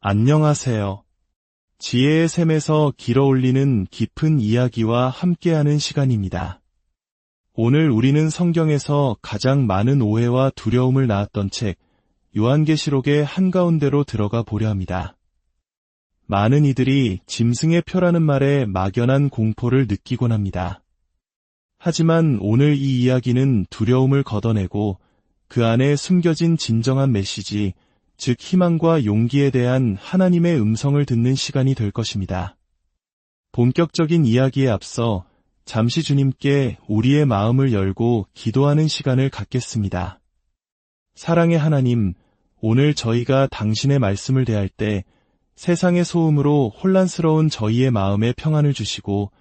안녕하세요. 지혜의 샘에서 길어올리는 깊은 이야기와 함께하는 시간입니다. 오늘 우리는 성경에서 가장 많은 오해와 두려움을 낳았던 책, 요한계시록의 한가운데로 들어가 보려 합니다. 많은 이들이 짐승의 표라는 말에 막연한 공포를 느끼곤 합니다. 하지만 오늘 이 이야기는 두려움을 걷어내고 그 안에 숨겨진 진정한 메시지, 즉 희망과 용기에 대한 하나님의 음성을 듣는 시간이 될 것입니다. 본격적인 이야기에 앞서 잠시 주님께 우리의 마음을 열고 기도하는 시간을 갖겠습니다. 사랑의 하나님, 오늘 저희가 당신의 말씀을 대할 때 세상의 소음으로 혼란스러운 저희의 마음에 평안을 주시고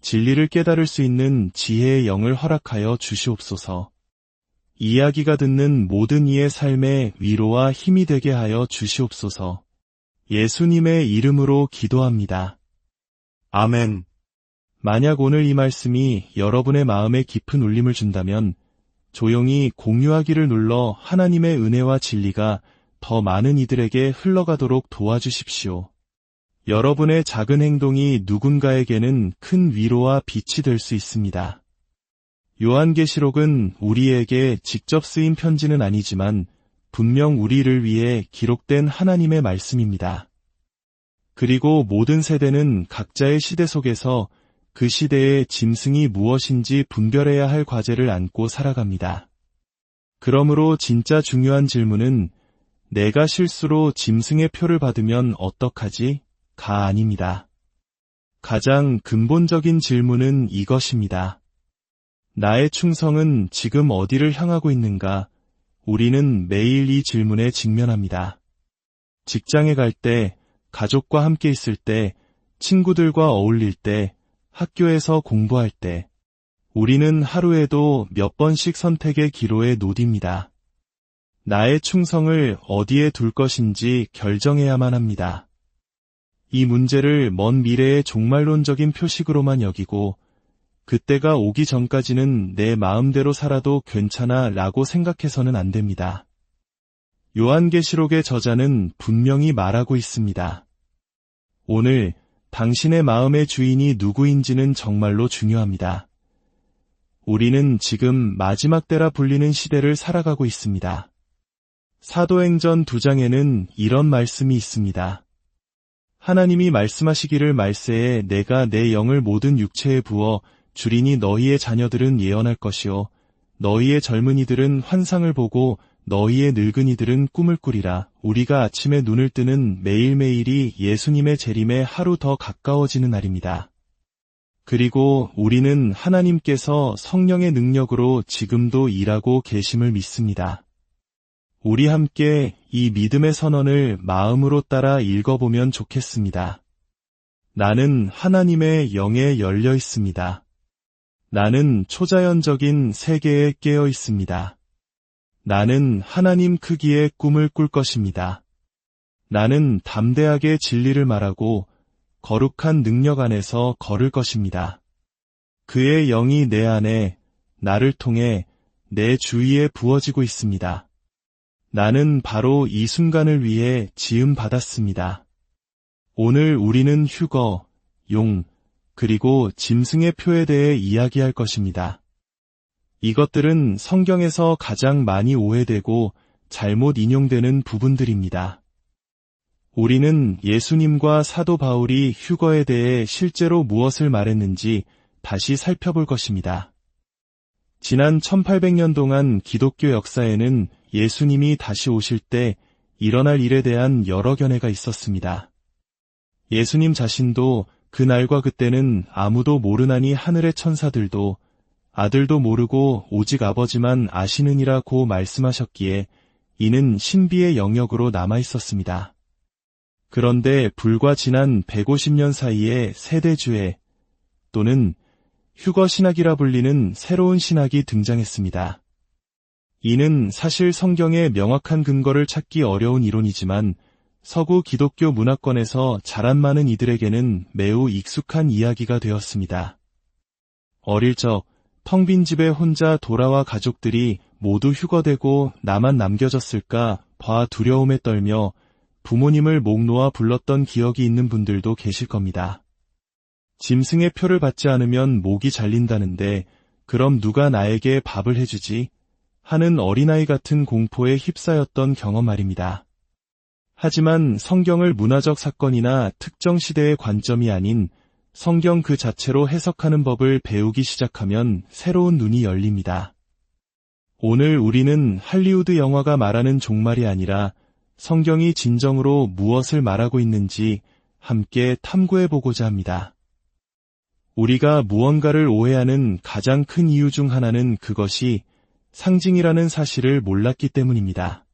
진리를 깨달을 수 있는 지혜의 영을 허락하여 주시옵소서. 이야기가 듣는 모든 이의 삶에 위로와 힘이 되게 하여 주시옵소서. 예수님의 이름으로 기도합니다. 아멘. 만약 오늘 이 말씀이 여러분의 마음에 깊은 울림을 준다면 조용히 공유하기를 눌러 하나님의 은혜와 진리가 더 많은 이들에게 흘러가도록 도와주십시오. 여러분의 작은 행동이 누군가에게는 큰 위로와 빛이 될 수 있습니다. 요한계시록은 우리에게 직접 쓰인 편지는 아니지만 분명 우리를 위해 기록된 하나님의 말씀입니다. 그리고 모든 세대는 각자의 시대 속에서 그 시대의 짐승이 무엇인지 분별해야 할 과제를 안고 살아갑니다. 그러므로 진짜 중요한 질문은 내가 실수로 짐승의 표를 받으면 어떡하지? 가 아닙니다. 가장 근본적인 질문은 이것입니다. 나의 충성은 지금 어디를 향하고 있는가? 우리는 매일 이 질문에 직면합니다. 직장에 갈 때, 가족과 함께 있을 때, 친구들과 어울릴 때, 학교에서 공부할 때, 우리는 하루에도 몇 번씩 선택의 기로에 놓입니다. 나의 충성을 어디에 둘 것인지 결정해야만 합니다. 이 문제를 먼 미래의 종말론적인 표식으로만 여기고 그때가 오기 전까지는 내 마음대로 살아도 괜찮아 라고 생각해서는 안 됩니다. 요한계시록의 저자는 분명히 말하고 있습니다. 오늘 당신의 마음의 주인이 누구인지는 정말로 중요합니다. 우리는 지금 마지막 때라 불리는 시대를 살아가고 있습니다. 사도행전 2장에는 이런 말씀이 있습니다. 하나님이 말씀하시기를 말세에 내가 내 영을 모든 육체에 부어 주리니 너희의 자녀들은 예언할 것이요 너희의 젊은이들은 환상을 보고 너희의 늙은이들은 꿈을 꾸리라. 우리가 아침에 눈을 뜨는 매일매일이 예수님의 재림에 하루 더 가까워지는 날입니다. 그리고 우리는 하나님께서 성령의 능력으로 지금도 일하고 계심을 믿습니다. 우리 함께 이 믿음의 선언을 마음으로 따라 읽어보면 좋겠습니다. 나는 하나님의 영에 열려 있습니다. 나는 초자연적인 세계에 깨어 있습니다. 나는 하나님 크기의 꿈을 꿀 것입니다. 나는 담대하게 진리를 말하고 거룩한 능력 안에서 걸을 것입니다. 그의 영이 내 안에 나를 통해 내 주위에 부어지고 있습니다. 나는 바로 이 순간을 위해 지음받았습니다. 오늘 우리는 휴거, 용, 그리고 짐승의 표에 대해 이야기할 것입니다. 이것들은 성경에서 가장 많이 오해되고 잘못 인용되는 부분들입니다. 우리는 예수님과 사도 바울이 휴거에 대해 실제로 무엇을 말했는지 다시 살펴볼 것입니다. 지난 1800년 동안 기독교 역사에는 예수님이 다시 오실 때 일어날 일에 대한 여러 견해가 있었습니다. 예수님 자신도 그날과 그때는 아무도 모르나니 하늘의 천사들도 아들도 모르고 오직 아버지만 아시느니라고 말씀하셨기에 이는 신비의 영역으로 남아있었습니다. 그런데 불과 지난 150년 사이에 세대주의 또는 휴거 신학이라 불리는 새로운 신학이 등장했습니다. 이는 사실 성경의 명확한 근거를 찾기 어려운 이론이지만 서구 기독교 문화권에서 자란 많은 이들에게는 매우 익숙한 이야기가 되었습니다. 어릴 적 텅 빈 집에 혼자 돌아와 가족들이 모두 휴거되고 나만 남겨졌을까 봐 두려움에 떨며 부모님을 목 놓아 불렀던 기억이 있는 분들도 계실 겁니다. 짐승의 표를 받지 않으면 목이 잘린다는데 그럼 누가 나에게 밥을 해주지? 하는 어린아이 같은 공포에 휩싸였던 경험 말입니다. 하지만 성경을 문화적 사건이나 특정 시대의 관점이 아닌 성경 그 자체로 해석하는 법을 배우기 시작하면 새로운 눈이 열립니다. 오늘 우리는 할리우드 영화가 말하는 종말이 아니라 성경이 진정으로 무엇을 말하고 있는지 함께 탐구해보고자 합니다. 우리가 무언가를 오해하는 가장 큰 이유 중 하나는 그것이 상징이라는 사실을 몰랐기 때문입니다.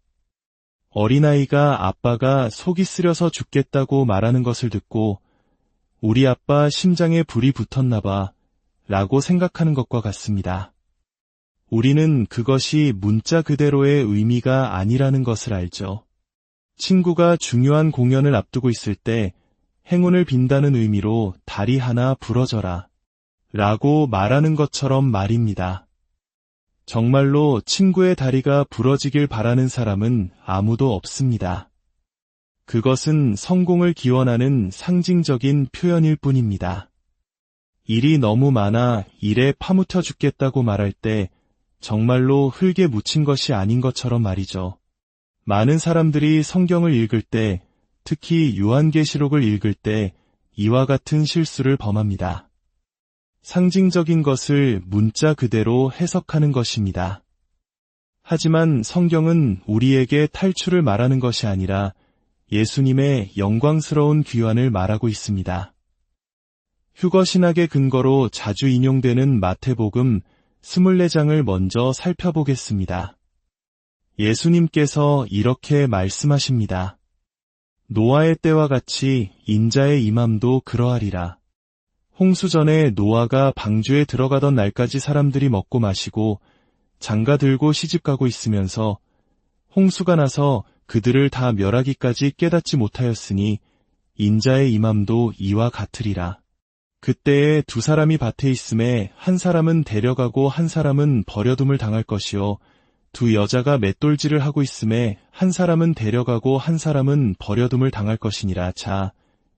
어린아이가 아빠가 속이 쓰려서 죽겠다고 말하는 것을 듣고 우리 아빠 심장에 불이 붙었나 봐 라고 생각하는 것과 같습니다. 우리는 그것이 문자 그대로의 의미가 아니라는 것을 알죠. 친구가 중요한 공연을 앞두고 있을 때 행운을 빈다는 의미로 다리 하나 부러져라 라고 말하는 것처럼 말입니다. 정말로 친구의 다리가 부러지길 바라는 사람은 아무도 없습니다. 그것은 성공을 기원하는 상징적인 표현일 뿐입니다. 일이 너무 많아 일에 파묻혀 죽겠다고 말할 때 정말로 흙에 묻힌 것이 아닌 것처럼 말이죠. 많은 사람들이 성경을 읽을 때, 특히 요한계시록을 읽을 때 이와 같은 실수를 범합니다. 상징적인 것을 문자 그대로 해석하는 것입니다. 하지만 성경은 우리에게 탈출을 말하는 것이 아니라 예수님의 영광스러운 귀환을 말하고 있습니다. 휴거 신학의 근거로 자주 인용되는 마태복음 24장을 먼저 살펴보겠습니다. 예수님께서 이렇게 말씀하십니다. 노아의 때와 같이 인자의 임함도 그러하리라. 홍수 전에 노아가 방주에 들어가던 날까지 사람들이 먹고 마시고 장가 들고 시집가고 있으면서 홍수가 나서 그들을 다 멸하기까지 깨닫지 못하였으니 인자의 임함도 이와 같으리라. 그때에 두 사람이 밭에 있음에 한 사람은 데려가고 한 사람은 버려둠을 당할 것이요 두 여자가 맷돌질을 하고 있음에 한 사람은 데려가고 한 사람은 버려둠을 당할 것이니라. 자,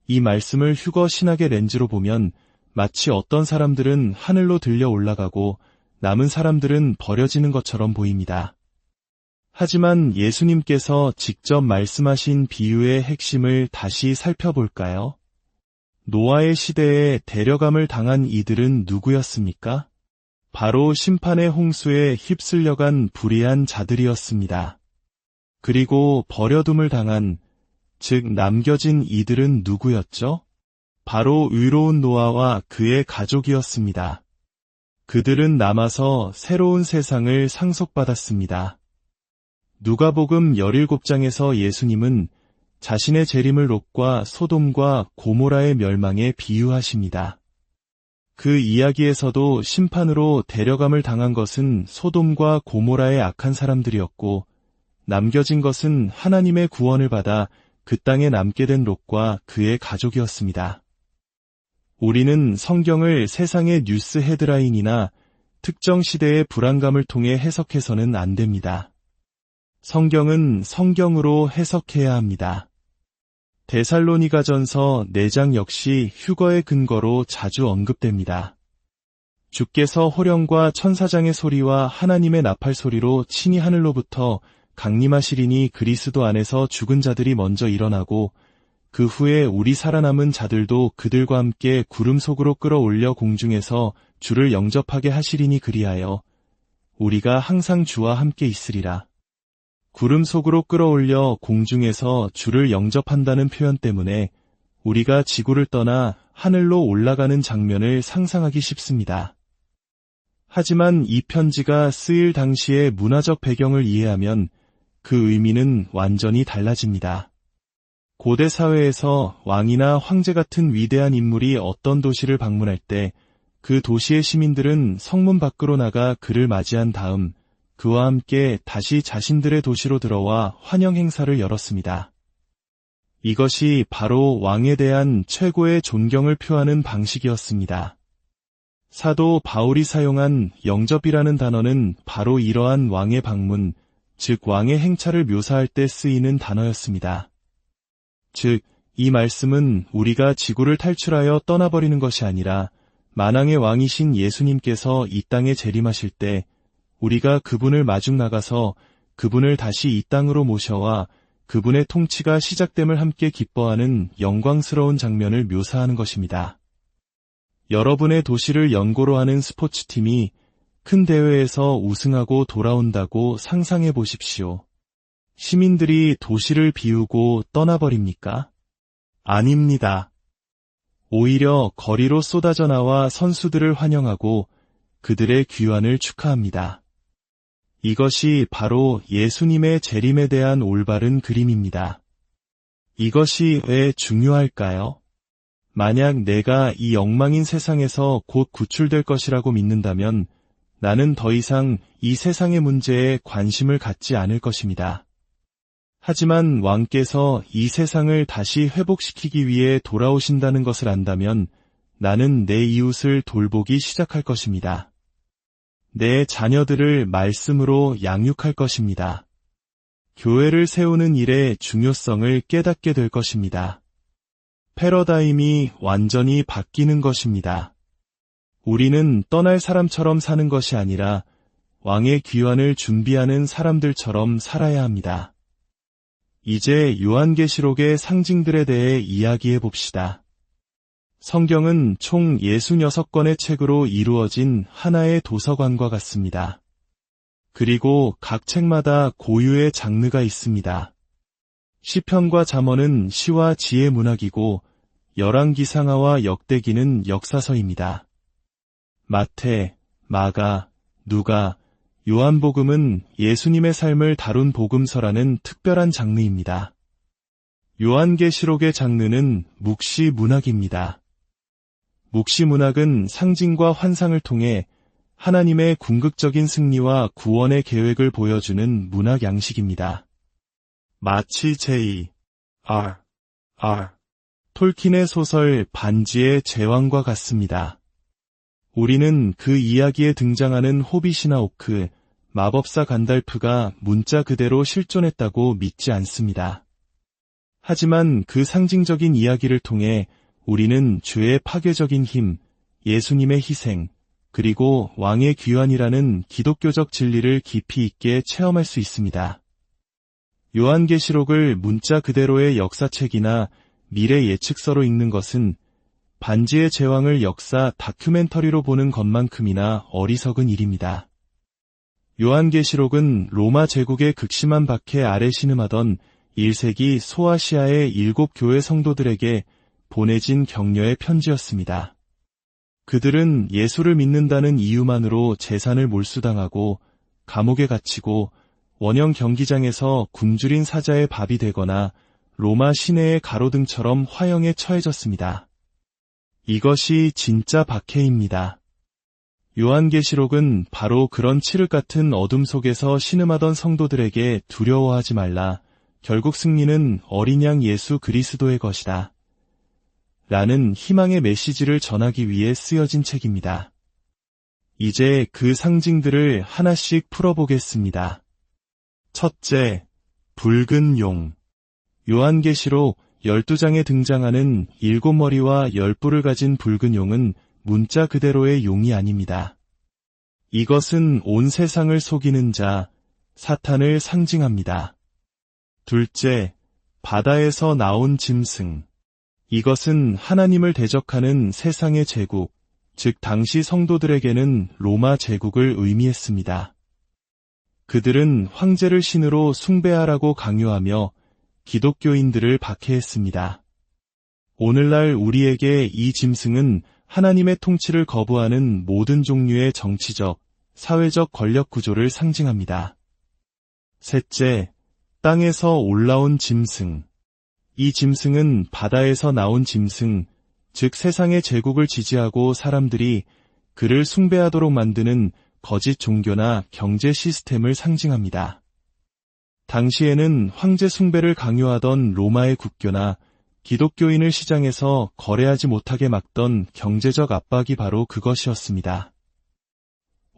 이 말씀을 휴거 신학의 렌즈로 보면 마치 어떤 사람들은 하늘로 들려 올라가고 남은 사람들은 버려지는 것처럼 보입니다. 하지만 예수님께서 직접 말씀하신 비유의 핵심을 다시 살펴볼까요? 노아의 시대에 데려감을 당한 이들은 누구였습니까? 바로 심판의 홍수에 휩쓸려간 불의한 자들이었습니다. 그리고 버려둠을 당한, 즉 남겨진 이들은 누구였죠? 바로 의로운 노아와 그의 가족이었습니다. 그들은 남아서 새로운 세상을 상속받았습니다. 누가복음 17장에서 예수님은 자신의 재림을 롯과 소돔과 고모라의 멸망에 비유하십니다. 그 이야기에서도 심판으로 데려감을 당한 것은 소돔과 고모라의 악한 사람들이었고 남겨진 것은 하나님의 구원을 받아 그 땅에 남게 된 롯과 그의 가족이었습니다. 우리는 성경을 세상의 뉴스 헤드라인이나 특정 시대의 불안감을 통해 해석해서는 안 됩니다. 성경은 성경으로 해석해야 합니다. 데살로니가전서 4장 역시 휴거의 근거로 자주 언급됩니다. 주께서 호령과 천사장의 소리와 하나님의 나팔 소리로 친히 하늘로부터 강림하시리니 그리스도 안에서 죽은 자들이 먼저 일어나고 그 후에 우리 살아남은 자들도 그들과 함께 구름 속으로 끌어올려 공중에서 주를 영접하게 하시리니 그리하여 우리가 항상 주와 함께 있으리라. 구름 속으로 끌어올려 공중에서 주를 영접한다는 표현 때문에 우리가 지구를 떠나 하늘로 올라가는 장면을 상상하기 쉽습니다. 하지만 이 편지가 쓰일 당시의 문화적 배경을 이해하면 그 의미는 완전히 달라집니다. 고대 사회에서 왕이나 황제 같은 위대한 인물이 어떤 도시를 방문할 때 그 도시의 시민들은 성문 밖으로 나가 그를 맞이한 다음 그와 함께 다시 자신들의 도시로 들어와 환영 행사를 열었습니다. 이것이 바로 왕에 대한 최고의 존경을 표하는 방식이었습니다. 사도 바울이 사용한 영접이라는 단어는 바로 이러한 왕의 방문, 즉 왕의 행차를 묘사할 때 쓰이는 단어였습니다. 즉, 이 말씀은 우리가 지구를 탈출하여 떠나버리는 것이 아니라 만왕의 왕이신 예수님께서 이 땅에 재림하실 때 우리가 그분을 마중 나가서 그분을 다시 이 땅으로 모셔와 그분의 통치가 시작됨을 함께 기뻐하는 영광스러운 장면을 묘사하는 것입니다. 여러분의 도시를 연고로 하는 스포츠팀이 큰 대회에서 우승하고 돌아온다고 상상해 보십시오. 시민들이 도시를 비우고 떠나버립니까? 아닙니다. 오히려 거리로 쏟아져 나와 선수들을 환영하고 그들의 귀환을 축하합니다. 이것이 바로 예수님의 재림에 대한 올바른 그림입니다. 이것이 왜 중요할까요? 만약 내가 이 엉망인 세상에서 곧 구출될 것이라고 믿는다면 나는 더 이상 이 세상의 문제에 관심을 갖지 않을 것입니다. 하지만 왕께서 이 세상을 다시 회복시키기 위해 돌아오신다는 것을 안다면 나는 내 이웃을 돌보기 시작할 것입니다. 내 자녀들을 말씀으로 양육할 것입니다. 교회를 세우는 일의 중요성을 깨닫게 될 것입니다. 패러다임이 완전히 바뀌는 것입니다. 우리는 떠날 사람처럼 사는 것이 아니라 왕의 귀환을 준비하는 사람들처럼 살아야 합니다. 이제 요한계시록의 상징들에 대해 이야기해 봅시다. 성경은 총 66권의 책으로 이루어진 하나의 도서관과 같습니다. 그리고 각 책마다 고유의 장르가 있습니다. 시편과 잠언은 시와 지혜 문학이고 열왕기상하와 역대기는 역사서입니다. 마태, 마가, 누가, 요한복음은 예수님의 삶을 다룬 복음서라는 특별한 장르입니다. 요한계시록의 장르는 묵시 문학입니다. 묵시 문학은 상징과 환상을 통해 하나님의 궁극적인 승리와 구원의 계획을 보여주는 문학 양식입니다. 마치 J.R.R. 톨킨의 소설 반지의 제왕과 같습니다. 우리는 그 이야기에 등장하는 호빗이나 오크, 마법사 간달프가 문자 그대로 실존했다고 믿지 않습니다. 하지만 그 상징적인 이야기를 통해 우리는 죄의 파괴적인 힘, 예수님의 희생, 그리고 왕의 귀환이라는 기독교적 진리를 깊이 있게 체험할 수 있습니다. 요한계시록을 문자 그대로의 역사책이나 미래 예측서로 읽는 것은 반지의 제왕을 역사 다큐멘터리로 보는 것만큼이나 어리석은 일입니다. 요한계시록은 로마 제국의 극심한 박해 아래 신음하던 1세기 소아시아의 7교회 성도들에게 보내진 격려의 편지였습니다. 그들은 예수를 믿는다는 이유만으로 재산을 몰수당하고 감옥에 갇히고 원형 경기장에서 굶주린 사자의 밥이 되거나 로마 시내의 가로등처럼 화형에 처해졌습니다. 이것이 진짜 박해입니다. 요한계시록은 바로 그런 칠흑 같은 어둠 속에서 신음하던 성도들에게 두려워하지 말라, 결국 승리는 어린 양 예수 그리스도의 것이다 라는 희망의 메시지를 전하기 위해 쓰여진 책입니다. 이제 그 상징들을 하나씩 풀어보겠습니다. 첫째, 붉은 용. 요한계시록 12장에 등장하는 7머리와 10뿔을 가진 붉은 용은 문자 그대로의 용이 아닙니다. 이것은 온 세상을 속이는 자, 사탄을 상징합니다. 둘째, 바다에서 나온 짐승. 이것은 하나님을 대적하는 세상의 제국, 즉 당시 성도들에게는 로마 제국을 의미했습니다. 그들은 황제를 신으로 숭배하라고 강요하며 기독교인들을 박해했습니다. 오늘날 우리에게 이 짐승은 하나님의 통치를 거부하는 모든 종류의 정치적, 사회적 권력 구조를 상징합니다. 셋째, 땅에서 올라온 짐승. 이 짐승은 바다에서 나온 짐승, 즉 세상의 제국을 지지하고 사람들이 그를 숭배하도록 만드는 거짓 종교나 경제 시스템을 상징합니다. 당시에는 황제 숭배를 강요하던 로마의 국교나 기독교인을 시장에서 거래하지 못하게 막던 경제적 압박이 바로 그것이었습니다.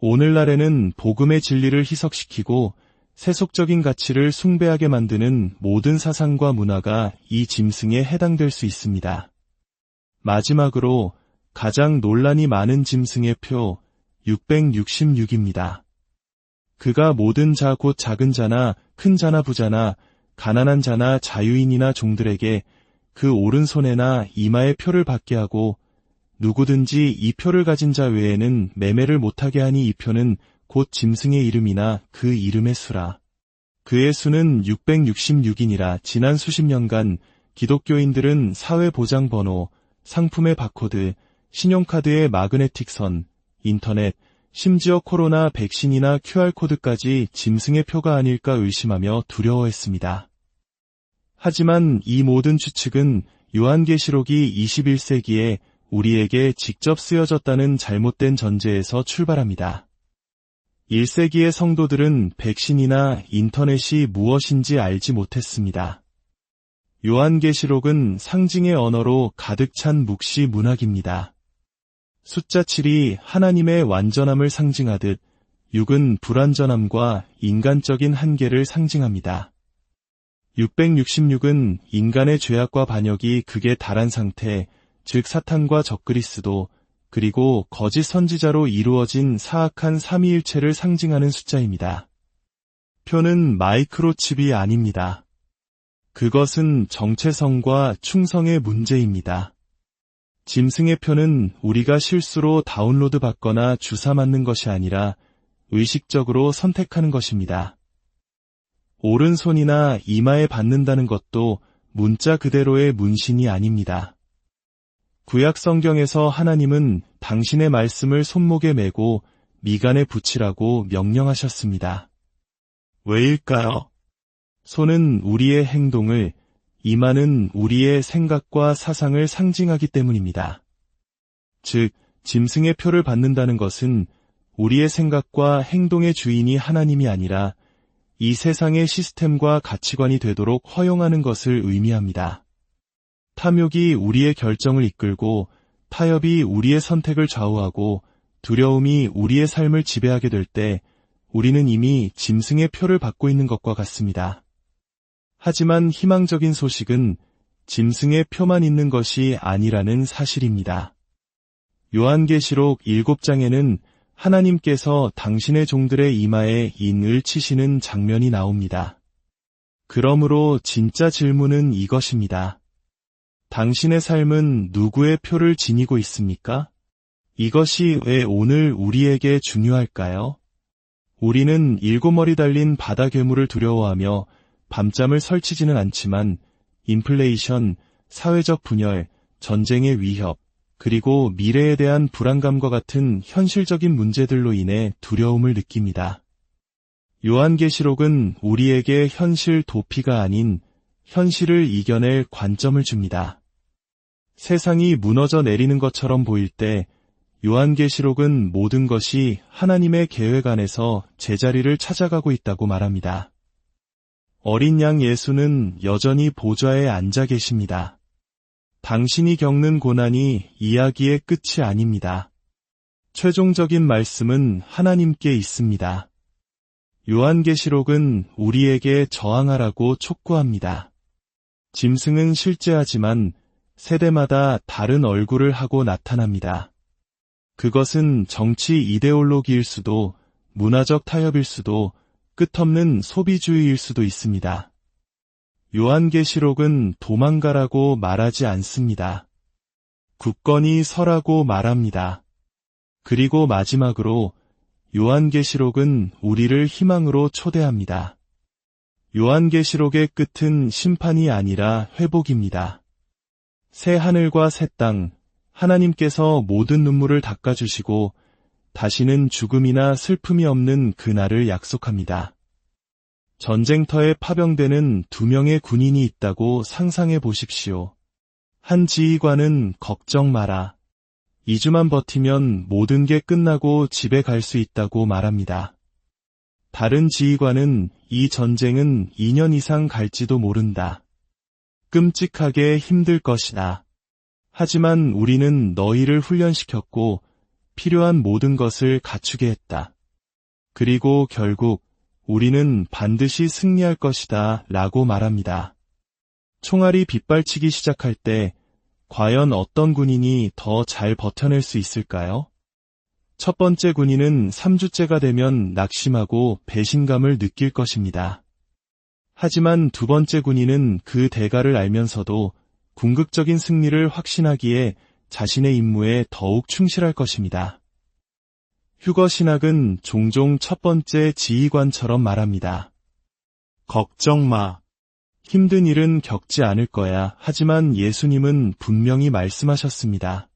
오늘날에는 복음의 진리를 희석시키고 세속적인 가치를 숭배하게 만드는 모든 사상과 문화가 이 짐승에 해당될 수 있습니다. 마지막으로 가장 논란이 많은 짐승의 표 666입니다. 그가 모든 자 곧 작은 자나 큰 자나 부자나 가난한 자나 자유인이나 종들에게 그 오른손에나 이마에 표를 받게 하고 누구든지 이 표를 가진 자 외에는 매매를 못하게 하니 이 표는 곧 짐승의 이름이나 그 이름의 수라. 그의 수는 666이니라. 지난 수십 년간 기독교인들은 사회보장번호, 상품의 바코드, 신용카드의 마그네틱 선, 인터넷, 심지어 코로나 백신이나 QR코드까지 짐승의 표가 아닐까 의심하며 두려워했습니다. 하지만 이 모든 추측은 요한계시록이 21세기에 우리에게 직접 쓰여졌다는 잘못된 전제에서 출발합니다. 1세기의 성도들은 백신이나 인터넷이 무엇인지 알지 못했습니다. 요한계시록은 상징의 언어로 가득 찬 묵시 문학입니다. 숫자 7이 하나님의 완전함을 상징하듯 6은 불완전함과 인간적인 한계를 상징합니다. 666은 인간의 죄악과 반역이 극에 달한 상태, 즉 사탄과 적그리스도, 그리고 거짓 선지자로 이루어진 사악한 삼위일체를 상징하는 숫자입니다. 표는 마이크로칩이 아닙니다. 그것은 정체성과 충성의 문제입니다. 짐승의 표는 우리가 실수로 다운로드 받거나 주사 맞는 것이 아니라 의식적으로 선택하는 것입니다. 오른손이나 이마에 받는다는 것도 문자 그대로의 문신이 아닙니다. 구약 성경에서 하나님은 당신의 말씀을 손목에 메고 미간에 붙이라고 명령하셨습니다. 왜일까요? 손은 우리의 행동을, 이마는 우리의 생각과 사상을 상징하기 때문입니다. 즉, 짐승의 표를 받는다는 것은 우리의 생각과 행동의 주인이 하나님이 아니라 이 세상의 시스템과 가치관이 되도록 허용하는 것을 의미합니다. 탐욕이 우리의 결정을 이끌고 타협이 우리의 선택을 좌우하고 두려움이 우리의 삶을 지배하게 될 때 우리는 이미 짐승의 표를 받고 있는 것과 같습니다. 하지만 희망적인 소식은 짐승의 표만 있는 것이 아니라는 사실입니다. 요한계시록 7장에는 하나님께서 당신의 종들의 이마에 인을 치시는 장면이 나옵니다. 그러므로 진짜 질문은 이것입니다. 당신의 삶은 누구의 표를 지니고 있습니까? 이것이 왜 오늘 우리에게 중요할까요? 우리는 7머리 달린 바다 괴물을 두려워하며 밤잠을 설치지는 않지만 인플레이션, 사회적 분열, 전쟁의 위협, 그리고 미래에 대한 불안감과 같은 현실적인 문제들로 인해 두려움을 느낍니다. 요한계시록은 우리에게 현실 도피가 아닌 현실을 이겨낼 관점을 줍니다. 세상이 무너져 내리는 것처럼 보일 때 요한계시록은 모든 것이 하나님의 계획 안에서 제자리를 찾아가고 있다고 말합니다. 어린 양 예수는 여전히 보좌에 앉아 계십니다. 당신이 겪는 고난이 이야기의 끝이 아닙니다. 최종적인 말씀은 하나님께 있습니다. 요한계시록은 우리에게 저항하라고 촉구합니다. 짐승은 실제하지만 세대마다 다른 얼굴을 하고 나타납니다. 그것은 정치 이데올로기일 수도, 문화적 타협일 수도, 끝없는 소비주의일 수도 있습니다. 요한계시록은 도망가라고 말하지 않습니다. 굳건히 서라고 말합니다. 그리고 마지막으로 요한계시록은 우리를 희망으로 초대합니다. 요한계시록의 끝은 심판이 아니라 회복입니다. 새 하늘과 새 땅, 하나님께서 모든 눈물을 닦아주시고 다시는 죽음이나 슬픔이 없는 그날을 약속합니다. 전쟁터에 파병되는 2명의 군인이 있다고 상상해 보십시오. 한 지휘관은 걱정 마라. 2주만 버티면 모든 게 끝나고 집에 갈 수 있다고 말합니다. 다른 지휘관은 이 전쟁은 2년 이상 갈지도 모른다. 끔찍하게 힘들 것이다. 하지만 우리는 너희를 훈련시켰고 필요한 모든 것을 갖추게 했다. 그리고 결국 우리는 반드시 승리할 것이다 라고 말합니다. 총알이 빗발치기 시작할 때 과연 어떤 군인이 더 잘 버텨낼 수 있을까요? 첫 번째 군인은 3주째가 되면 낙심하고 배신감을 느낄 것입니다. 하지만 두 번째 군인은 그 대가를 알면서도 궁극적인 승리를 확신하기에 자신의 임무에 더욱 충실할 것입니다. 휴거 신학은 종종 첫 번째 지휘관처럼 말합니다. 걱정 마. 힘든 일은 겪지 않을 거야. 하지만 예수님은 분명히 말씀하셨습니다.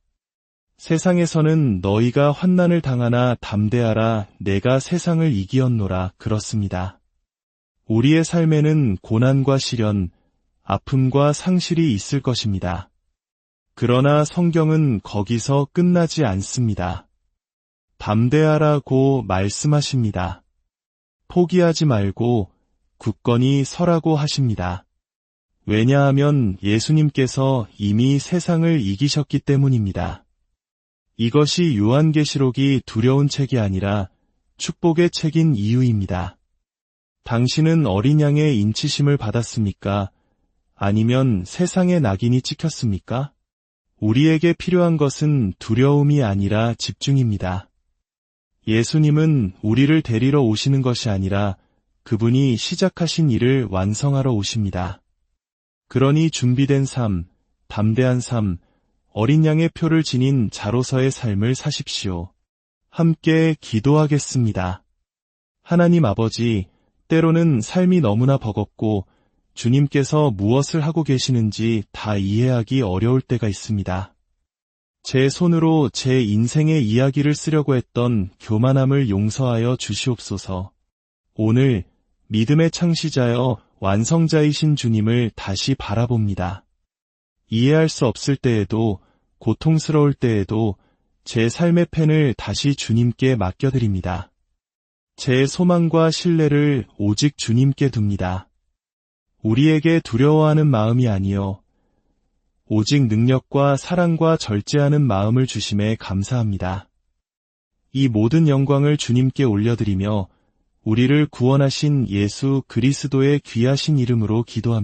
세상에서는 너희가 환난을 당하나 담대하라. 내가 세상을 이기었노라. 그렇습니다. 우리의 삶에는 고난과 시련, 아픔과 상실이 있을 것입니다. 그러나 성경은 거기서 끝나지 않습니다. 담대하라고 말씀하십니다. 포기하지 말고 굳건히 서라고 하십니다. 왜냐하면 예수님께서 이미 세상을 이기셨기 때문입니다. 이것이 요한계시록이 두려운 책이 아니라 축복의 책인 이유입니다. 당신은 어린 양의 인치심을 받았습니까? 아니면 세상의 낙인이 찍혔습니까? 우리에게 필요한 것은 두려움이 아니라 집중입니다. 예수님은 우리를 데리러 오시는 것이 아니라 그분이 시작하신 일을 완성하러 오십니다. 그러니 준비된 삶, 담대한 삶, 어린 양의 표를 지닌 자로서의 삶을 사십시오. 함께 기도하겠습니다. 하나님 아버지, 때로는 삶이 너무나 버겁고 주님께서 무엇을 하고 계시는지 다 이해하기 어려울 때가 있습니다. 제 손으로 제 인생의 이야기를 쓰려고 했던 교만함을 용서하여 주시옵소서. 오늘 믿음의 창시자여 완성자이신 주님을 다시 바라봅니다. 이해할 수 없을 때에도 고통스러울 때에도 제 삶의 펜을 다시 주님께 맡겨드립니다. 제 소망과 신뢰를 오직 주님께 둡니다. 우리에게 두려워하는 마음이 아니요 오직 능력과 사랑과 절제하는 마음을 주심에 감사합니다. 이 모든 영광을 주님께 올려드리며 우리를 구원하신 예수 그리스도의 귀하신 이름으로 기도합니다.